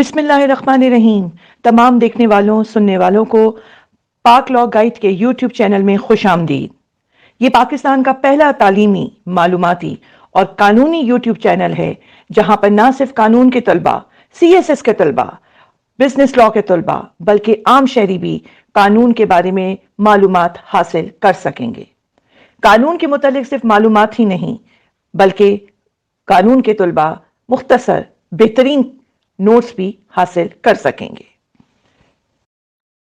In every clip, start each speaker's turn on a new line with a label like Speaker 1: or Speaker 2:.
Speaker 1: بسم اللہ الرحمن الرحیم۔ تمام دیکھنے والوں سننے والوں کو پاک لاء گائیڈ کے یوٹیوب چینل میں خوش آمدید۔ یہ پاکستان کا پہلا تعلیمی، معلوماتی اور قانونی یوٹیوب چینل ہے جہاں پر نہ صرف قانون کے طلباء، CSS کے طلباء، بزنس لاء کے طلباء بلکہ عام شہری بھی قانون کے بارے میں معلومات حاصل کر سکیں گے۔ قانون کے متعلق صرف معلومات ہی نہیں بلکہ قانون کے طلباء مختصر بہترین نوٹس بھی حاصل کر سکیں گے۔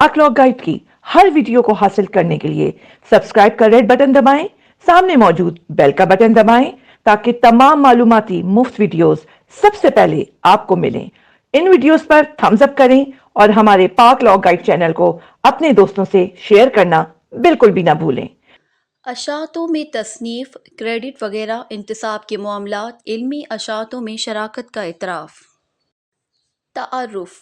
Speaker 1: پاک لاء گائیڈ کی ہر ویڈیو کو حاصل کرنے کے لیے سبسکرائب کا ریڈ بٹن دبائیں، سامنے موجود بیل کا بٹن دبائیں تاکہ تمام معلوماتی مفت ویڈیوز سب سے پہلے آپ کو ملیں۔ ان ویڈیوز پر تھمز اپ کریں اور ہمارے پاک لاء گائیڈ چینل کو اپنے دوستوں سے شیئر کرنا بالکل بھی نہ بھولیں۔
Speaker 2: اشاعتوں میں تصنیف، کریڈٹ وغیرہ انتصاب کے معاملات، علمی اشاعتوں میں شراکت کا اعتراف۔ تعارف: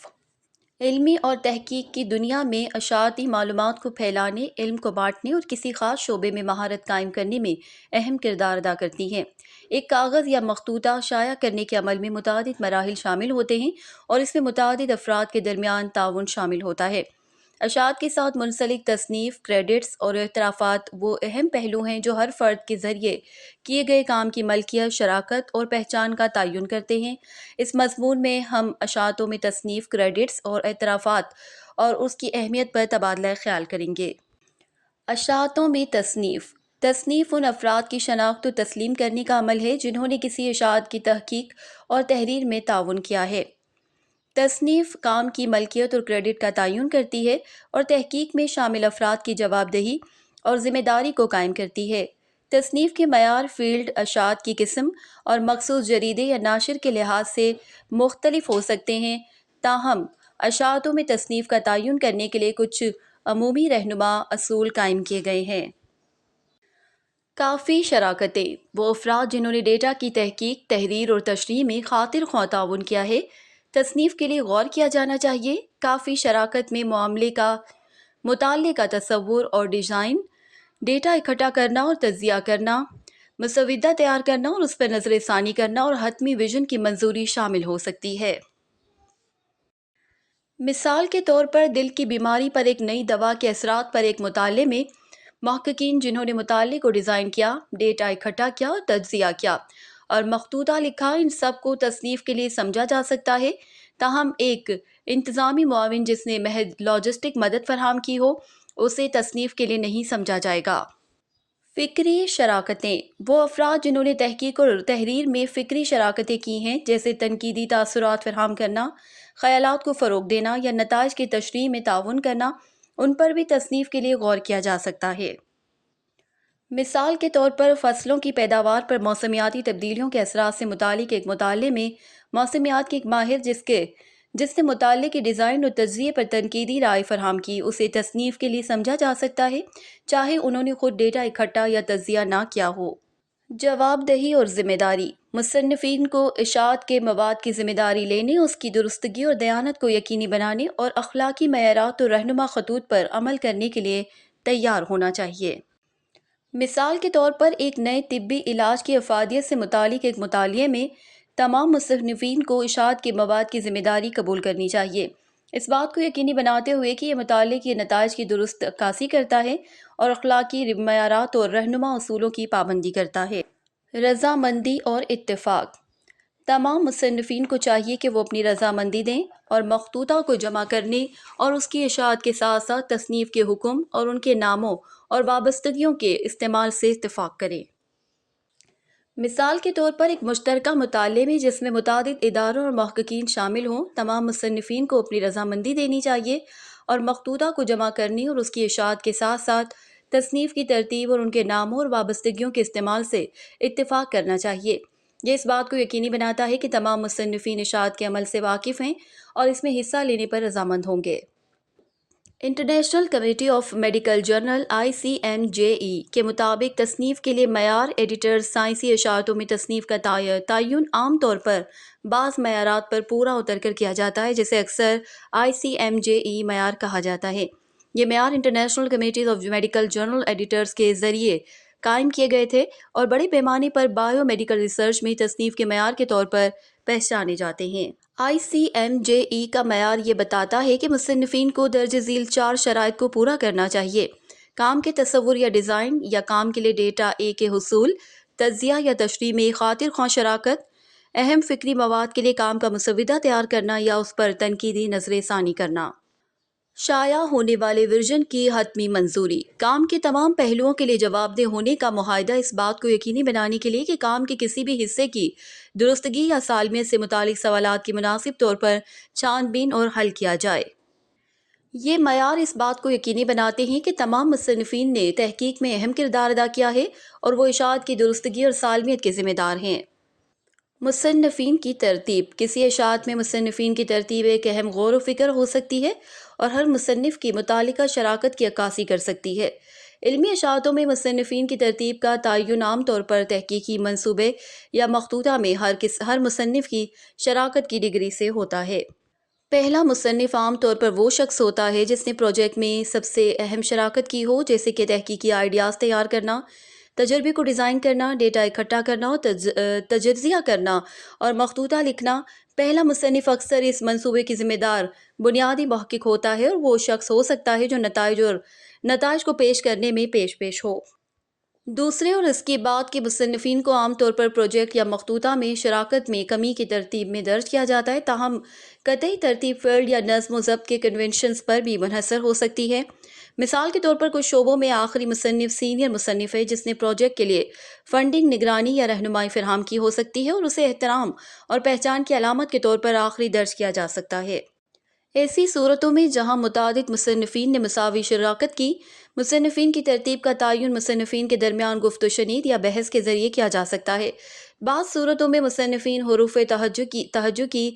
Speaker 2: علمی اور تحقیق کی دنیا میں اشاعتی معلومات کو پھیلانے، علم کو بانٹنے اور کسی خاص شعبے میں مہارت قائم کرنے میں اہم کردار ادا کرتی ہیں۔ ایک کاغذ یا مخطوطہ شائع کرنے کے عمل میں متعدد مراحل شامل ہوتے ہیں اور اس میں متعدد افراد کے درمیان تعاون شامل ہوتا ہے۔ اشاعت کے ساتھ منسلک تصنیف، کریڈٹس اور اعترافات وہ اہم پہلو ہیں جو ہر فرد کے ذریعے کیے گئے کام کی ملکیت، شراکت اور پہچان کا تعین کرتے ہیں۔ اس مضمون میں ہم اشاعتوں میں تصنیف، کریڈٹس اور اعترافات اور اس کی اہمیت پر تبادلہ خیال کریں گے۔ اشاعتوں میں تصنیف: تصنیف ان افراد کی شناخت و تسلیم کرنے کا عمل ہے جنہوں نے کسی اشاعت کی تحقیق اور تحریر میں تعاون کیا ہے۔ تصنیف کام کی ملکیت اور کریڈٹ کا تعین کرتی ہے اور تحقیق میں شامل افراد کی جواب دہی اور ذمہ داری کو قائم کرتی ہے۔ تصنیف کے معیار فیلڈ، اشاعت کی قسم اور مخصوص جریدے یا ناشر کے لحاظ سے مختلف ہو سکتے ہیں، تاہم اشاعتوں میں تصنیف کا تعین کرنے کے لیے کچھ عمومی رہنما اصول قائم کیے گئے ہیں۔ کافی شراکتیں: وہ افراد جنہوں نے ڈیٹا کی تحقیق، تحریر اور تشریح میں خاطر خواہ تعاون کیا ہے۔ تصنیف کے لیے غور کیا جانا چاہیے۔ کافی شراکت میں معاملے کا مطالعے کا تصور اور ڈیزائن، ڈیٹا اکٹھا کرنا اور تجزیہ کرنا، مسودہ تیار کرنا اور اس پر نظر ثانی کرنا اور حتمی ویژن کی منظوری شامل ہو سکتی ہے۔ مثال کے طور پر دل کی بیماری پر ایک نئی دوا کے اثرات پر ایک مطالعے میں محققین جنہوں نے مطالعے کو ڈیزائن کیا، ڈیٹا اکٹھا کیا اور تجزیہ کیا اور مخطوطہ لکھا، ان سب کو تصنیف کے لیے سمجھا جا سکتا ہے۔ تاہم ایک انتظامی معاون جس نے محض لاجسٹک مدد فراہم کی ہو، اسے تصنیف کے لیے نہیں سمجھا جائے گا۔ فکری شراکتیں: وہ افراد جنہوں نے تحقیق اور تحریر میں فکری شراکتیں کی ہیں، جیسے تنقیدی تاثرات فراہم کرنا، خیالات کو فروغ دینا یا نتائج کی تشریح میں تعاون کرنا، ان پر بھی تصنیف کے لیے غور کیا جا سکتا ہے۔ مثال کے طور پر فصلوں کی پیداوار پر موسمیاتی تبدیلیوں کے اثرات سے متعلق ایک مطالعے میں موسمیات کے ایک ماہر جس نے مطالعے کے ڈیزائن اور تجزیے پر تنقیدی رائے فراہم کی، اسے تصنیف کے لیے سمجھا جا سکتا ہے، چاہے انہوں نے خود ڈیٹا اکٹھا یا تجزیہ نہ کیا ہو۔ جواب دہی اور ذمہ داری: مصنفین کو اشاعت کے مواد کی ذمہ داری لینے، اس کی درستگی اور دیانت کو یقینی بنانے اور اخلاقی معیارات اور رہنما خطوط پر عمل کرنے کے لیے تیار ہونا چاہیے۔ مثال کے طور پر ایک نئے طبی علاج کی افادیت سے متعلق ایک مطالعے میں تمام مصنفین کو اشاعت کے مواد کی ذمہ داری قبول کرنی چاہیے، اس بات کو یقینی بناتے ہوئے کہ یہ مطالعے کے نتائج کی درست عکاسی کرتا ہے اور اخلاقی معیارات اور رہنما اصولوں کی پابندی کرتا ہے۔ رضامندی اور اتفاق: تمام مصنفین کو چاہیے کہ وہ اپنی رضامندی دیں اور مخطوطہ کو جمع کرنے اور اس کی اشاعت کے ساتھ ساتھ تصنیف کے حکم اور ان کے ناموں اور وابستگیوں کے استعمال سے اتفاق کریں۔ مثال کے طور پر ایک مشترکہ مطالعے میں جس میں متعدد اداروں اور محققین شامل ہوں، تمام مصنفین کو اپنی رضامندی دینی چاہیے اور مخطوطہ کو جمع کرنے اور اس کی اشاعت کے ساتھ ساتھ تصنیف کی ترتیب اور ان کے ناموں اور وابستگیوں کے استعمال سے اتفاق کرنا چاہیے۔ یہ اس بات کو یقینی بناتا ہے کہ تمام مصنفین اشاعت کے عمل سے واقف ہیں اور اس میں حصہ لینے پر رضامند ہوں گے۔ International committee of medical journal ICMJE کے مطابق تصنیف کے لیے معیار ایڈیٹرز سائنسی اشاعتوں میں تصنیف کا تعین عام طور پر بعض معیارات پر پورا اتر کر کیا جاتا ہے، جسے اکثر ICMJE معیار کہا جاتا ہے۔ یہ معیار international committees of medical journal editors کے ذریعے قائم کیے گئے تھے اور بڑے پیمانے پر بائیو میڈیکل ریسرچ میں تصنیف کے معیار کے طور پر پہچانے جاتے ہیں۔ ICMJE کا معیار یہ بتاتا ہے کہ مصنفین کو درج ذیل 4 شرائط کو پورا کرنا چاہیے: کام کے تصور یا ڈیزائن یا کام کے لیے ڈیٹا کے حصول، تجزیہ یا تشریح میں خاطر خواہ شراکت، اہم فکری مواد کے لیے کام کا مسودہ تیار کرنا یا اس پر تنقیدی نظر ثانی کرنا، شائع ہونے والے ورژن کی حتمی منظوری، کام کے تمام پہلوؤں کے لیے جواب دہ ہونے کا معاہدہ اس بات کو یقینی بنانے کے لیے کہ کام کے کسی بھی حصے کی درستگی یا سالمیت سے متعلق سوالات کی مناسب طور پر چھان بین اور حل کیا جائے۔ یہ معیار اس بات کو یقینی بناتے ہیں کہ تمام مصنفین نے تحقیق میں اہم کردار ادا کیا ہے اور وہ اشاعت کی درستگی اور سالمیت کے ذمہ دار ہیں۔ مصنفین کی ترتیب، کسی اشاعت میں مصنفین کی ترتیب ایک اہم غور و فکر ہو سکتی ہے اور ہر مصنف کی متعلقہ شراکت کی عکاسی کر سکتی ہے۔ علمی اشاعتوں میں مصنفین کی ترتیب کا تعین عام طور پر تحقیقی منصوبے یا مخطوطہ میں ہر مصنف کی شراکت کی ڈگری سے ہوتا ہے۔ پہلا مصنف عام طور پر وہ شخص ہوتا ہے جس نے پروجیکٹ میں سب سے اہم شراکت کی ہو، جیسے کہ تحقیقی آئیڈیاز تیار کرنا، تجربے کو ڈیزائن کرنا، ڈیٹا اکٹھا کرنا اور تجزیہ کرنا اور مخطوطہ لکھنا۔ پہلا مصنف اکثر اس منصوبے کی ذمہ دار بنیادی محقق ہوتا ہے اور وہ شخص ہو سکتا ہے جو نتائج کو پیش کرنے میں پیش ہو۔ دوسرے اور اس کے بعد کے مصنفین کو عام طور پر پروجیکٹ یا مخطوطہ میں شراکت میں کمی کی ترتیب میں درج کیا جاتا ہے، تاہم قطعی ترتیب فیلڈ یا نظم و ضبط کے کنونشنز پر بھی منحصر ہو سکتی ہے۔ مثال کے طور پر کچھ شعبوں میں آخری مصنف سینئر مصنف ہے جس نے پروجیکٹ کے لیے فنڈنگ، نگرانی یا رہنمائی فراہم کی ہو سکتی ہے اور اسے احترام اور پہچان کی علامت کے طور پر آخری درج کیا جا سکتا ہے۔ ایسی صورتوں میں جہاں متعدد مصنفین نے مساوی شراکت کی، مصنفین کی ترتیب کا تعین مصنفین کے درمیان گفت و شنید یا بحث کے ذریعے کیا جا سکتا ہے۔ بعض صورتوں میں مصنفین حروف تہجد کی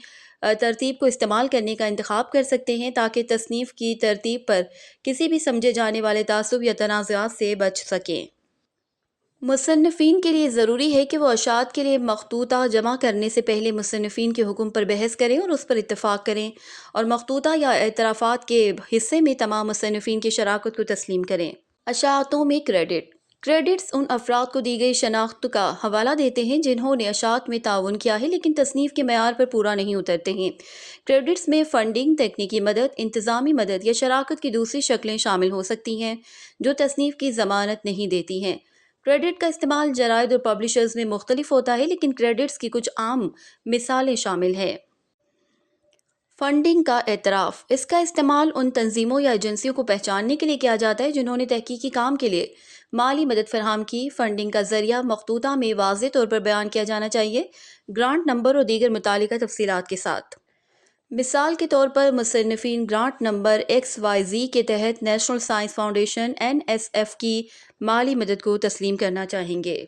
Speaker 2: ترتیب کو استعمال کرنے کا انتخاب کر سکتے ہیں تاکہ تصنیف کی ترتیب پر کسی بھی سمجھے جانے والے تعصب یا تنازعات سے بچ سکیں۔ مصنفین کے لیے ضروری ہے کہ وہ اشاعت کے لیے مخطوطہ جمع کرنے سے پہلے مصنفین کے حکم پر بحث کریں اور اس پر اتفاق کریں، اور مخطوطہ یا اعترافات کے حصے میں تمام مصنفین کی شراکت کو تسلیم کریں۔ اشاعتوں میں کریڈٹس ان افراد کو دی گئی شناخت کا حوالہ دیتے ہیں جنہوں نے اشاعت میں تعاون کیا ہے لیکن تصنیف کے معیار پر پورا نہیں اترتے ہیں۔ کریڈٹس میں فنڈنگ، تکنیکی مدد، انتظامی مدد یا شراکت کی دوسری شکلیں شامل ہو سکتی ہیں جو تصنیف کی ضمانت نہیں دیتی ہیں۔ کریڈٹ کا استعمال جرائد اور پبلشرز میں مختلف ہوتا ہے، لیکن کریڈٹس کی کچھ عام مثالیں شامل ہیں۔ فنڈنگ کا اعتراف، اس کا استعمال ان تنظیموں یا ایجنسیوں کو پہچاننے کے لیے کیا جاتا ہے جنہوں نے تحقیقی کام کے لیے مالی مدد فراہم کی۔ فنڈنگ کا ذریعہ مخطوطہ میں واضح طور پر بیان کیا جانا چاہیے، گرانٹ نمبر اور دیگر متعلقہ تفصیلات کے ساتھ۔ مثال کے طور پر مصنفین گرانٹ نمبر XYZ کے تحت نیشنل سائنس فاؤنڈیشن NSF کی مالی مدد کو تسلیم کرنا چاہیں گے۔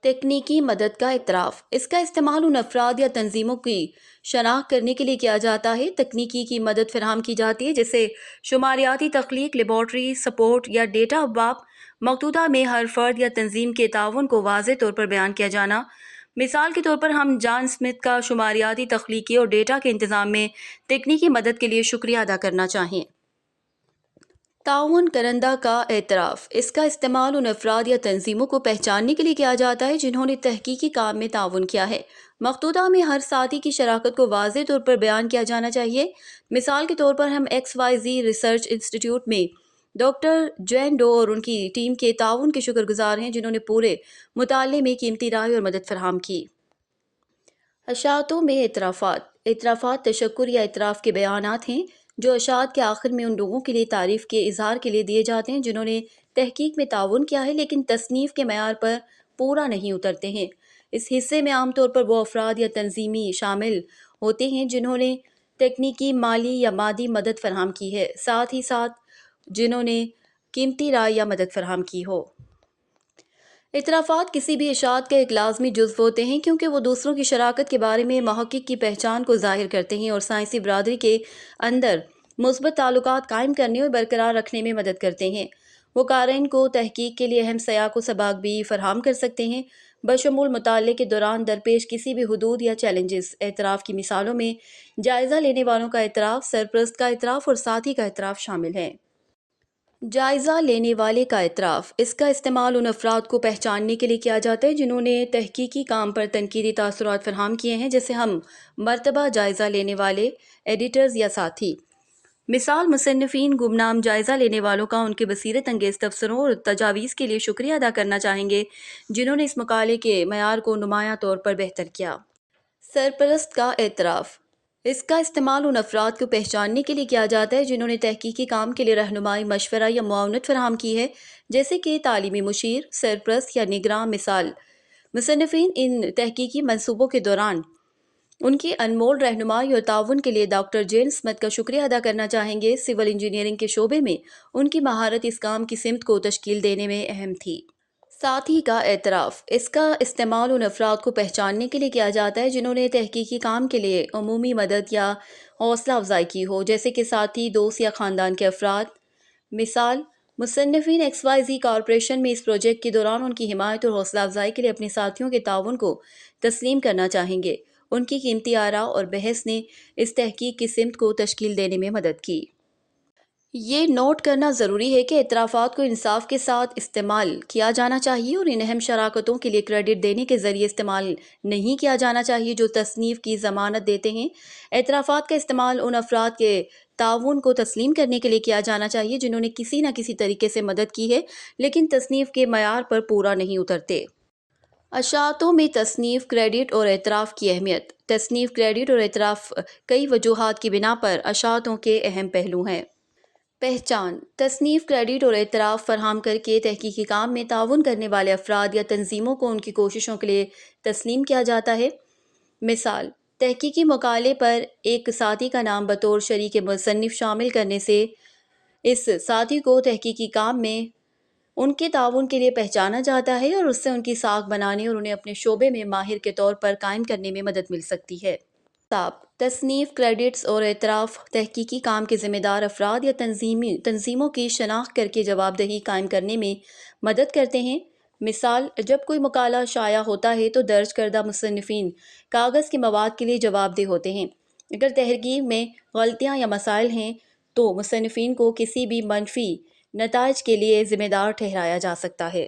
Speaker 2: تکنیکی مدد کا اعتراف، اس کا استعمال ان افراد یا تنظیموں کی شناخت کرنے کے لیے کیا جاتا ہے۔ تکنیکی کی مدد فراہم کی جاتی ہے جیسے شماریاتی تخلیق، لیبارٹری سپورٹ یا ڈیٹا ابواب۔ مخطوطہ میں ہر فرد یا تنظیم کے تعاون کو واضح طور پر بیان کیا جانا۔ مثال کے طور پر ہم جان اسمتھ کا شماریاتی تخلیقی اور ڈیٹا کے انتظام میں تکنیکی مدد کے لیے شکریہ ادا کرنا چاہیں۔ تعاون کنندہ کا اعتراف، اس کا استعمال ان افراد یا تنظیموں کو پہچاننے کے لیے کیا جاتا ہے جنہوں نے تحقیقی کام میں تعاون کیا ہے۔ مخطوطہ میں ہر ساتھی کی شراکت کو واضح طور پر بیان کیا جانا چاہیے۔ مثال کے طور پر ہم XYZ ریسرچ انسٹی ٹیوٹ میں ڈاکٹر جین ڈو اور ان کی ٹیم کے تعاون کے شکر گزار ہیں جنہوں نے پورے مطالعے میں قیمتی رائے اور مدد فراہم کی۔ اشاعتوں میں اعترافات تشکر یا اعتراف کے بیانات ہیں جو اشاعت کے آخر میں ان لوگوں کے لیے تعریف کے اظہار کے لیے دیے جاتے ہیں جنہوں نے تحقیق میں تعاون کیا ہے لیکن تصنیف کے معیار پر پورا نہیں اترتے ہیں۔ اس حصے میں عام طور پر وہ افراد یا تنظیمی شامل ہوتے ہیں جنہوں نے تکنیکی، مالی یا مادی مدد فراہم کی ہے، ساتھ ہی ساتھ جنہوں نے قیمتی رائے یا مدد فراہم کی ہو۔ اعترافات کسی بھی اشاعت کا ایک لازمی جزو ہوتے ہیں کیونکہ وہ دوسروں کی شراکت کے بارے میں محقق کی پہچان کو ظاہر کرتے ہیں اور سائنسی برادری کے اندر مثبت تعلقات قائم کرنے اور برقرار رکھنے میں مدد کرتے ہیں۔ وہ قارئین کو تحقیق کے لیے اہم سیاق و سباق بھی فراہم کر سکتے ہیں، بشمول مطالعے کے دوران درپیش کسی بھی حدود یا چیلنجز۔ اعتراف کی مثالوں میں جائزہ لینے والوں کا اعتراف، سرپرست کا اعتراف اور ساتھی کا اعتراف شامل ہیں۔ جائزہ لینے والے کا اعتراف۔ اس کا استعمال ان افراد کو پہچاننے کے لیے کیا جاتا ہے جنہوں نے تحقیقی کام پر تنقیدی تاثرات فراہم کیے ہیں، جیسے ہم مرتبہ جائزہ لینے والے، ایڈیٹرز یا ساتھی۔ مثال، مصنفین گمنام جائزہ لینے والوں کا ان کے بصیرت انگیز تبصروں اور تجاویز کے لیے شکریہ ادا کرنا چاہیں گے جنہوں نے اس مقالے کے معیار کو نمایاں طور پر بہتر کیا۔ سرپرست کا اعتراف۔ اس کا استعمال ان افراد کو پہچاننے کے لیے کیا جاتا ہے جنہوں نے تحقیقی کام کے لیے رہنمائی، مشورہ یا معاونت فراہم کی ہے، جیسے کہ تعلیمی مشیر، سرپرست یا نگراں۔ مثال، مصنفین ان تحقیقی منصوبوں کے دوران ان کی انمول رہنمائی اور تعاون کے لیے ڈاکٹر جین اسمتھ کا شکریہ ادا کرنا چاہیں گے۔ سول انجینئرنگ کے شعبے میں ان کی مہارت اس کام کی سمت کو تشکیل دینے میں اہم تھی۔ ساتھی کا اعتراف۔ اس کا استعمال ان افراد کو پہچاننے کے لیے کیا جاتا ہے جنہوں نے تحقیقی کام کے لیے عمومی مدد یا حوصلہ افزائی کی ہو، جیسے کہ ساتھی، دوست یا خاندان کے افراد۔ مثال، مصنفین ایکس وائی زی کارپوریشن میں اس پروجیکٹ کے دوران ان کی حمایت اور حوصلہ افزائی کے لیے اپنے ساتھیوں کے تعاون کو تسلیم کرنا چاہیں گے۔ ان کی قیمتی آراء اور بحث نے اس تحقیق کی سمت کو تشکیل دینے میں مدد کی۔ یہ نوٹ کرنا ضروری ہے کہ اعترافات کو انصاف کے ساتھ استعمال کیا جانا چاہیے اور ان اہم شراکتوں کے لیے کریڈٹ دینے کے ذریعے استعمال نہیں کیا جانا چاہیے جو تصنیف کی ضمانت دیتے ہیں۔ اعترافات کا استعمال ان افراد کے تعاون کو تسلیم کرنے کے لیے کیا جانا چاہیے جنہوں نے کسی نہ کسی طریقے سے مدد کی ہے لیکن تصنیف کے معیار پر پورا نہیں اترتے۔ اشاعتوں میں تصنیف، کریڈٹ اور اعتراف کی اہمیت۔ تصنیف، کریڈٹ اور اعتراف کئی وجوہات کی بنا پر اشاعتوں کے اہم پہلو ہیں۔ پہچان۔ تصنیف، کریڈٹ اور اعتراف فراہم کر کے تحقیقی کام میں تعاون کرنے والے افراد یا تنظیموں کو ان کی کوششوں کے لیے تسلیم کیا جاتا ہے۔ مثال، تحقیقی مقالے پر ایک ساتھی کا نام بطور شریک مصنف شامل کرنے سے اس ساتھی کو تحقیقی کام میں ان کے تعاون کے لیے پہچانا جاتا ہے اور اس سے ان کی ساکھ بنانے اور انہیں اپنے شعبے میں ماہر کے طور پر قائم کرنے میں مدد مل سکتی ہے۔ تصنیف، کریڈٹس اور اعتراف تحقیقی کام کے ذمہ دار افراد یا تنظیموں کی شناخت کر کے جواب دہی قائم کرنے میں مدد کرتے ہیں۔ مثال، جب کوئی مقالہ شائع ہوتا ہے تو درج کردہ مصنفین کاغذ کے مواد کے لیے جواب دہ ہوتے ہیں۔ اگر تحریر میں غلطیاں یا مسائل ہیں تو مصنفین کو کسی بھی منفی نتائج کے لیے ذمہ دار ٹھہرایا جا سکتا ہے۔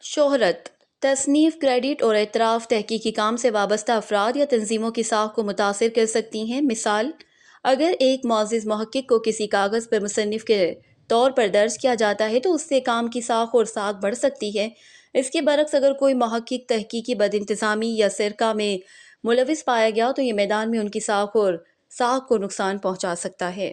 Speaker 2: شہرت۔ تصنیف، کریڈٹ اور اعتراف تحقیقی کام سے وابستہ افراد یا تنظیموں کی ساکھ کو متاثر کر سکتی ہیں۔ مثال، اگر ایک معزز محقق کو کسی کاغذ پر مصنف کے طور پر درج کیا جاتا ہے تو اس سے کام کی ساکھ اور ساکھ بڑھ سکتی ہے۔ اس کے برعکس اگر کوئی محقق تحقیقی بد انتظامی یا سرقہ میں ملوث پایا گیا تو یہ میدان میں ان کی ساکھ کو نقصان پہنچا سکتا ہے۔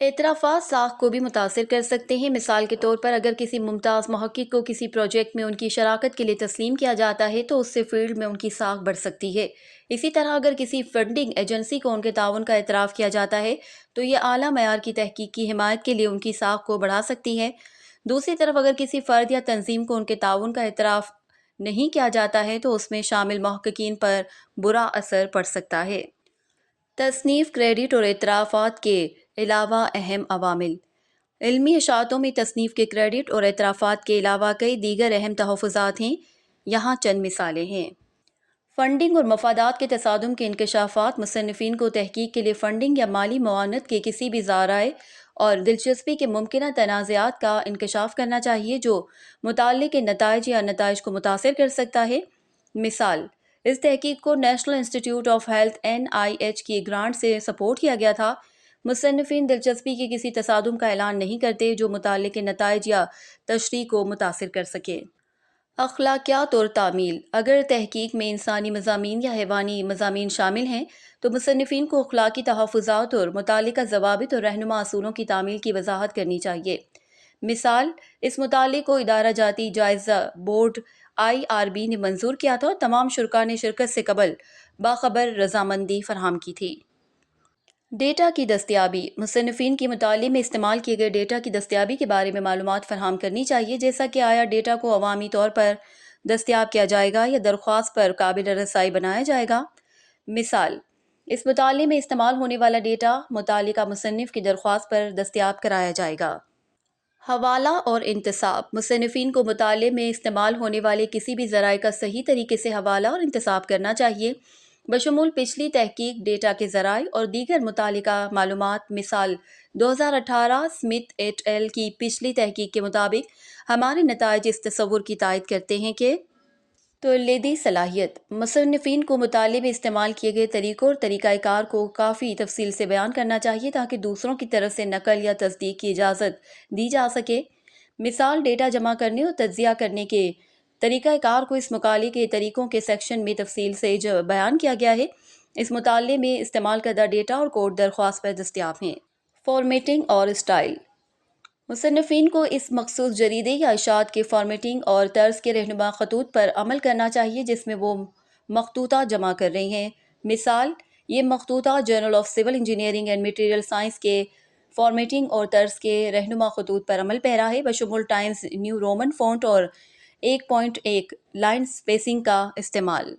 Speaker 2: اعترافات ساکھ کو بھی متاثر کر سکتے ہیں۔ مثال کے طور پر اگر کسی ممتاز محقق کو کسی پروجیکٹ میں ان کی شراکت کے لیے تسلیم کیا جاتا ہے تو اس سے فیلڈ میں ان کی ساکھ بڑھ سکتی ہے۔ اسی طرح اگر کسی فنڈنگ ایجنسی کو ان کے تعاون کا اعتراف کیا جاتا ہے تو یہ اعلیٰ معیار کی تحقیق کی حمایت کے لیے ان کی ساکھ کو بڑھا سکتی ہے۔ دوسری طرف اگر کسی فرد یا تنظیم کو ان کے تعاون کا اعتراف نہیں کیا جاتا ہے تو اس میں شامل محققین پر برا اثر پڑ سکتا ہے۔ تصنیف، کریڈٹ اور اعترافات کے علاوہ اہم عوامل۔ علمی اشاعتوں میں تصنیف کے کریڈٹ اور اعترافات کے علاوہ کئی دیگر اہم تحفظات ہیں۔ یہاں چند مثالیں ہیں۔ فنڈنگ اور مفادات کے تصادم کے انکشافات۔ مصنفین کو تحقیق کے لیے فنڈنگ یا مالی معاونت کے کسی بھی ذرائع اور دلچسپی کے ممکنہ تنازعات کا انکشاف کرنا چاہیے جو متعلقہ نتائج یا نتائج کو متاثر کر سکتا ہے۔ مثال، اس تحقیق کو نیشنل انسٹی ٹیوٹ آف ہیلتھ NIH کی گرانٹ سے سپورٹ کیا گیا تھا۔ مصنفین دلچسپی کے کسی تصادم کا اعلان نہیں کرتے جو متعلقہ نتائج یا تشریح کو متاثر کر سکے۔ اخلاقیات اور تعمیل۔ اگر تحقیق میں انسانی مضامین یا حیوانی مضامین شامل ہیں تو مصنفین کو اخلاقی تحفظات اور متعلقہ ضوابط اور رہنما اصولوں کی تعمیل کی وضاحت کرنی چاہیے۔ مثال، اس مطالعے کو ادارہ جاتی جائزہ بورڈ IRB نے منظور کیا تھا اور تمام شرکاء نے شرکت سے قبل باخبر رضامندی فراہم کی تھی۔ ڈیٹا کی دستیابی۔ مصنفین کی مطالعے میں استعمال کیے گئے ڈیٹا کی دستیابی کے بارے میں معلومات فراہم کرنی چاہیے، جیسا کہ آیا ڈیٹا کو عوامی طور پر دستیاب کیا جائے گا یا درخواست پر قابل رسائی بنایا جائے گا۔ مثال، اس مطالعے میں استعمال ہونے والا ڈیٹا متعلقہ مصنف کی درخواست پر دستیاب کرایا جائے گا۔ حوالہ اور انتساب۔ مصنفین کو مطالعے میں استعمال ہونے والے کسی بھی ذرائع کا صحیح طریقے سے حوالہ اور انتساب کرنا چاہیے، بشمول پچھلی تحقیق، ڈیٹا کے ذرائع اور دیگر متعلقہ معلومات۔ مثال، 2018 اسمتھ ایٹ ایل کی پچھلی تحقیق کے مطابق ہمارے نتائج اس تصور کی تائید کرتے ہیں کہ تولیدی صلاحیت مصنفین کو مطالعے میں استعمال کیے گئے طریقوں اور طریقہ کار کو کافی تفصیل سے بیان کرنا چاہیے تاکہ دوسروں کی طرف سے نقل یا تصدیق کی اجازت دی جا سکے۔ مثال، ڈیٹا جمع کرنے اور تجزیہ کرنے کے طریقہ کار کو اس مقالے کے طریقوں کے سیکشن میں تفصیل سے بیان کیا گیا ہے۔ اس مطالعے میں استعمال کردہ ڈیٹا اور کوڈ درخواست پر دستیاب ہیں۔ فارمیٹنگ اور اسٹائل مصنفین کو اس مخصوص جریدے یا اشاعت کے فارمیٹنگ اور طرز کے رہنما خطوط پر عمل کرنا چاہیے جس میں وہ مخطوطہ جمع کر رہے ہیں۔ مثال، یہ مخطوطہ journal of civil engineering and material science کے فارمیٹنگ اور طرز کے رہنما خطوط پر عمل پیرا ہے، بشمول ٹائمز نیو رومن فونٹ اور 1.1 لائن سپیسنگ کا استعمال۔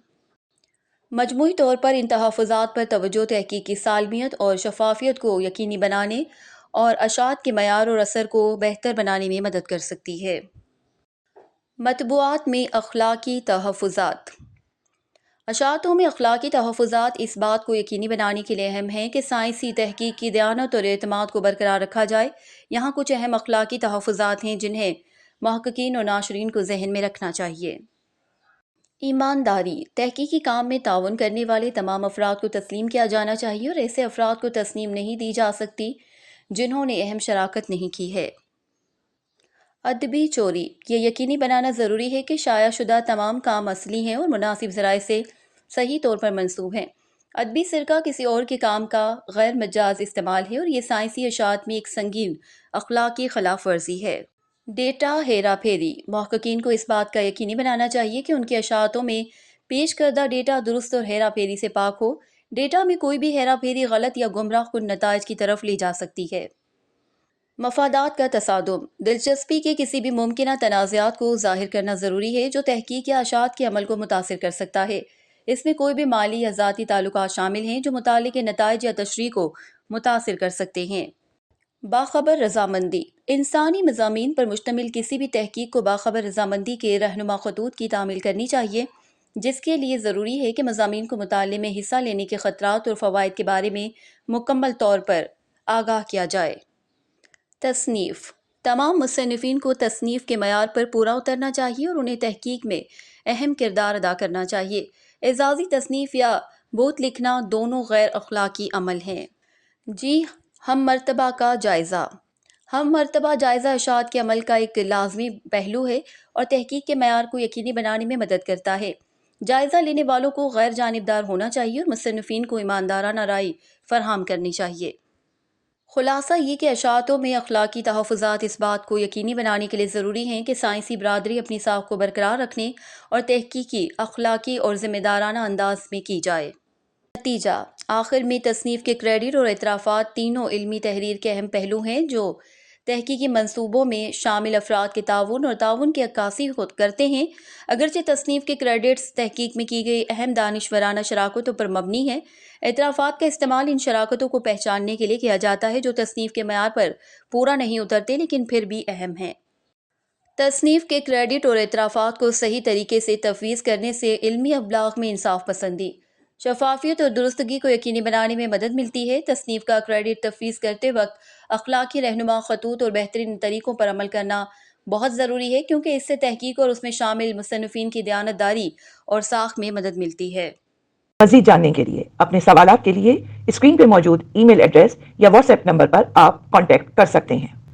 Speaker 2: مجموعی طور پر ان تحفظات پر توجہ تحقیق کی سالمیت اور شفافیت کو یقینی بنانے اور اشاعت کے معیار اور اثر کو بہتر بنانے میں مدد کر سکتی ہے۔ مطبوعات میں اخلاقی تحفظات اشاعتوں میں اخلاقی تحفظات اس بات کو یقینی بنانے کے لیے اہم ہیں کہ سائنسی تحقیق کی دیانت اور اعتماد کو برقرار رکھا جائے۔ یہاں کچھ اہم اخلاقی تحفظات ہیں جنہیں محققین اور ناشرین کو ذہن میں رکھنا چاہیے۔ ایمانداری تحقیقی کام میں تعاون کرنے والے تمام افراد کو تسلیم کیا جانا چاہیے اور ایسے افراد کو تسلیم نہیں دی جا سکتی جنہوں نے اہم شراکت نہیں کی ہے۔ ادبی چوری یہ یقینی بنانا ضروری ہے کہ شائع شدہ تمام کام اصلی ہیں اور مناسب ذرائع سے صحیح طور پر منسوب ہیں۔ ادبی سرقہ کسی اور کے کام کا غیر مجاز استعمال ہے اور یہ سائنسی اشاعت میں ایک سنگین اخلاقی خلاف ورزی ہے۔ ڈیٹا ہیرا پھیری محققین کو اس بات کا یقینی بنانا چاہیے کہ ان کی اشاعتوں میں پیش کردہ ڈیٹا درست اور ہیرا پھیری سے پاک ہو۔ ڈیٹا میں کوئی بھی ہیرا پھیری غلط یا گمراہ کن نتائج کی طرف لے جا سکتی ہے۔ مفادات کا تصادم دلچسپی کے کسی بھی ممکنہ تنازعات کو ظاہر کرنا ضروری ہے جو تحقیق یا اشاعت کے عمل کو متاثر کر سکتا ہے۔ اس میں کوئی بھی مالی یا ذاتی تعلقات شامل ہیں جو مطالعے کے نتائج یا تشریح کو متاثر کر سکتے ہیں۔ باخبر رضامندی انسانی مضامین پر مشتمل کسی بھی تحقیق کو باخبر رضامندی کے رہنما خطوط کی تعمیل کرنی چاہیے، جس کے لیے ضروری ہے کہ مضامین کو مطالعے میں حصہ لینے کے خطرات اور فوائد کے بارے میں مکمل طور پر آگاہ کیا جائے۔ تصنیف تمام مصنفین کو تصنیف کے معیار پر پورا اترنا چاہیے اور انہیں تحقیق میں اہم کردار ادا کرنا چاہیے۔ اعزازی تصنیف یا بوت لکھنا دونوں غیر اخلاقی عمل ہیں۔ ہم مرتبہ کا جائزہ ہم مرتبہ جائزہ اشاعت کے عمل کا ایک لازمی پہلو ہے اور تحقیق کے معیار کو یقینی بنانے میں مدد کرتا ہے۔ جائزہ لینے والوں کو غیر جانبدار ہونا چاہیے اور مصنفین کو ایماندارانہ رائے فراہم کرنی چاہیے۔ خلاصہ یہ کہ اشاعتوں میں اخلاقی تحفظات اس بات کو یقینی بنانے کے لیے ضروری ہیں کہ سائنسی برادری اپنی ساکھ کو برقرار رکھنے اور تحقیقی، اخلاقی اور ذمہ دارانہ انداز میں کی جائے۔ نتیجہ آخر میں تصنیف کے کریڈٹ اور اعترافات تینوں علمی تحریر کے اہم پہلو ہیں جو تحقیقی منصوبوں میں شامل افراد کے تعاون اور تعاون کی عکاسی خود کرتے ہیں۔ اگرچہ تصنیف کے کریڈٹس تحقیق میں کی گئی اہم دانشورانہ شراکتوں پر مبنی ہیں، اعترافات کا استعمال ان شراکتوں کو پہچاننے کے لیے کیا جاتا ہے جو تصنیف کے معیار پر پورا نہیں اترتے لیکن پھر بھی اہم ہیں۔ تصنیف کے کریڈٹ اور اعترافات کو صحیح طریقے سے تفویض کرنے سے علمی ابلاغ میں انصاف پسندی، شفافیت اور درستگی کو یقینی بنانے میں مدد ملتی ہے۔ تصنیف کا کریڈٹ تفویض کرتے وقت اخلاقی رہنما خطوط اور بہترین طریقوں پر عمل کرنا بہت ضروری ہے کیونکہ اس سے تحقیق اور اس میں شامل مصنفین کی دیانت داری اور ساکھ میں مدد ملتی ہے۔
Speaker 1: مزید جاننے کے لیے اپنے سوالات کے لیے اسکرین پہ موجود ای میل ایڈریس یا واٹس ایپ نمبر پر آپ کانٹیکٹ کر سکتے ہیں۔